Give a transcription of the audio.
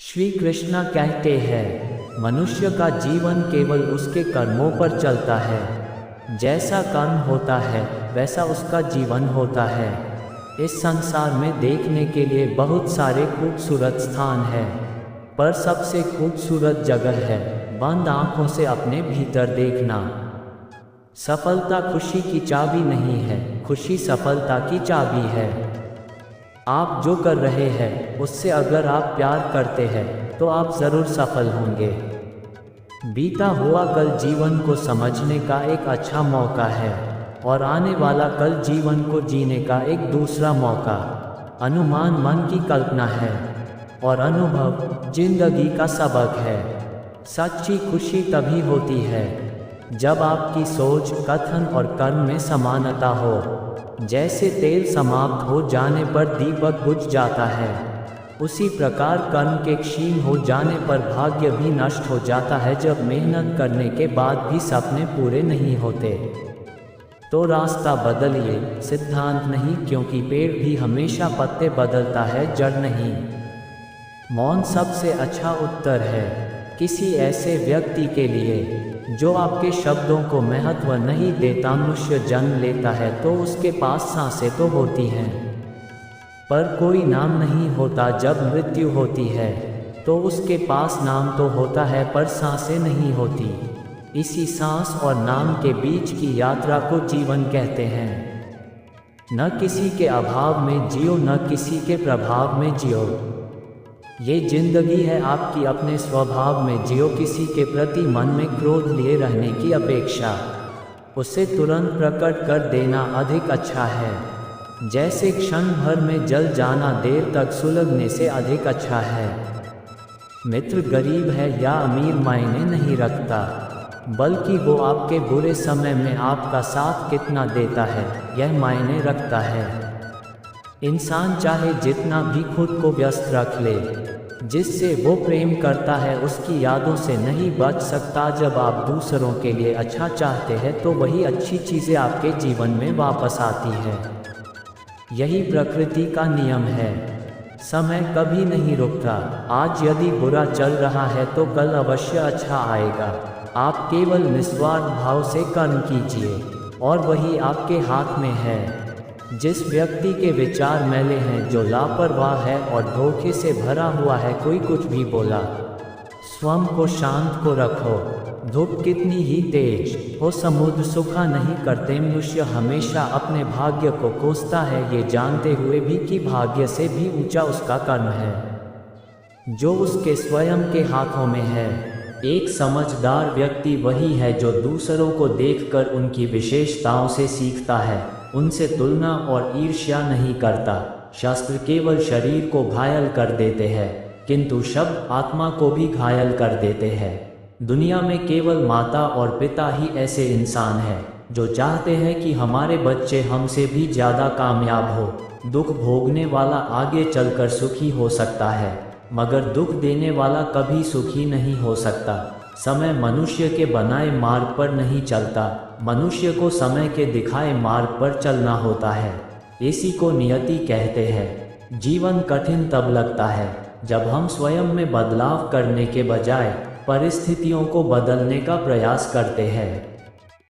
श्री कृष्ण कहते हैं, मनुष्य का जीवन केवल उसके कर्मों पर चलता है। जैसा कर्म होता है वैसा उसका जीवन होता है। इस संसार में देखने के लिए बहुत सारे खूबसूरत स्थान हैं, पर सबसे खूबसूरत जगह है बंद आंखों से अपने भीतर देखना। सफलता खुशी की चाबी नहीं है, खुशी सफलता की चाबी है। आप जो कर रहे हैं उससे अगर आप प्यार करते हैं तो आप ज़रूर सफल होंगे। बीता हुआ कल जीवन को समझने का एक अच्छा मौका है और आने वाला कल जीवन को जीने का एक दूसरा मौका। अनुमान मन की कल्पना है और अनुभव जिंदगी का सबक है। सच्ची खुशी तभी होती है जब आपकी सोच, कथन और कर्म में समानता हो। जैसे तेल समाप्त हो जाने पर दीपक बुझ जाता है, उसी प्रकार कर्म के क्षीण हो जाने पर भाग्य भी नष्ट हो जाता है। जब मेहनत करने के बाद भी सपने पूरे नहीं होते तो रास्ता बदलिए, सिद्धांत नहीं, क्योंकि पेड़ भी हमेशा पत्ते बदलता है, जड़ नहीं। मौन सबसे अच्छा उत्तर है किसी ऐसे व्यक्ति के लिए जो आपके शब्दों को महत्व नहीं देता। मनुष्य जन्म लेता है तो उसके पास सांसें तो होती हैं, पर कोई नाम नहीं होता। जब मृत्यु होती है तो उसके पास नाम तो होता है पर सांसें नहीं होती। इसी सांस और नाम के बीच की यात्रा को जीवन कहते हैं। न किसी के अभाव में जियो, न किसी के प्रभाव में जियो। ये जिंदगी है आपकी, अपने स्वभाव में जियो। किसी के प्रति मन में क्रोध लिए रहने की अपेक्षा उसे तुरंत प्रकट कर देना अधिक अच्छा है। जैसे क्षण भर में जल जाना देर तक सुलगने से अधिक अच्छा है। मित्र गरीब है या अमीर मायने नहीं रखता, बल्कि वो आपके बुरे समय में आपका साथ कितना देता है यह मायने रखता है। इंसान चाहे जितना भी खुद को व्यस्त रख ले, जिससे वो प्रेम करता है उसकी यादों से नहीं बच सकता। जब आप दूसरों के लिए अच्छा चाहते हैं तो वही अच्छी चीज़ें आपके जीवन में वापस आती है। यही प्रकृति का नियम है। समय कभी नहीं रुकता। आज यदि बुरा चल रहा है तो कल अवश्य अच्छा आएगा। आप केवल निस्वार्थ भाव से कर्म कीजिए और वही आपके हाथ में है। जिस व्यक्ति के विचार मैले हैं, जो लापरवाह है और धोखे से भरा हुआ है, कोई कुछ भी बोला, स्वयं को शांत को रखो। धूप कितनी ही तेज हो समुद्र सूखा नहीं करते। मनुष्य हमेशा अपने भाग्य को कोसता है, ये जानते हुए भी कि भाग्य से भी ऊंचा उसका कर्म है जो उसके स्वयं के हाथों में है। एक समझदार व्यक्ति वही है जो दूसरों को देखकर उनकी विशेषताओं से सीखता है, उनसे तुलना और ईर्ष्या नहीं करता। शास्त्र केवल शरीर को घायल कर देते हैं, किंतु शब्द आत्मा को भी घायल कर देते हैं। दुनिया में केवल माता और पिता ही ऐसे इंसान हैं जो चाहते हैं कि हमारे बच्चे हमसे भी ज़्यादा कामयाब हो। दुख भोगने वाला आगे चलकर सुखी हो सकता है, मगर दुख देने वाला कभी सुखी नहीं हो सकता। समय मनुष्य के बनाए मार्ग पर नहीं चलता, मनुष्य को समय के दिखाए मार्ग पर चलना होता है। इसी को नियति कहते हैं। जीवन कठिन तब लगता है जब हम स्वयं में बदलाव करने के बजाय परिस्थितियों को बदलने का प्रयास करते हैं।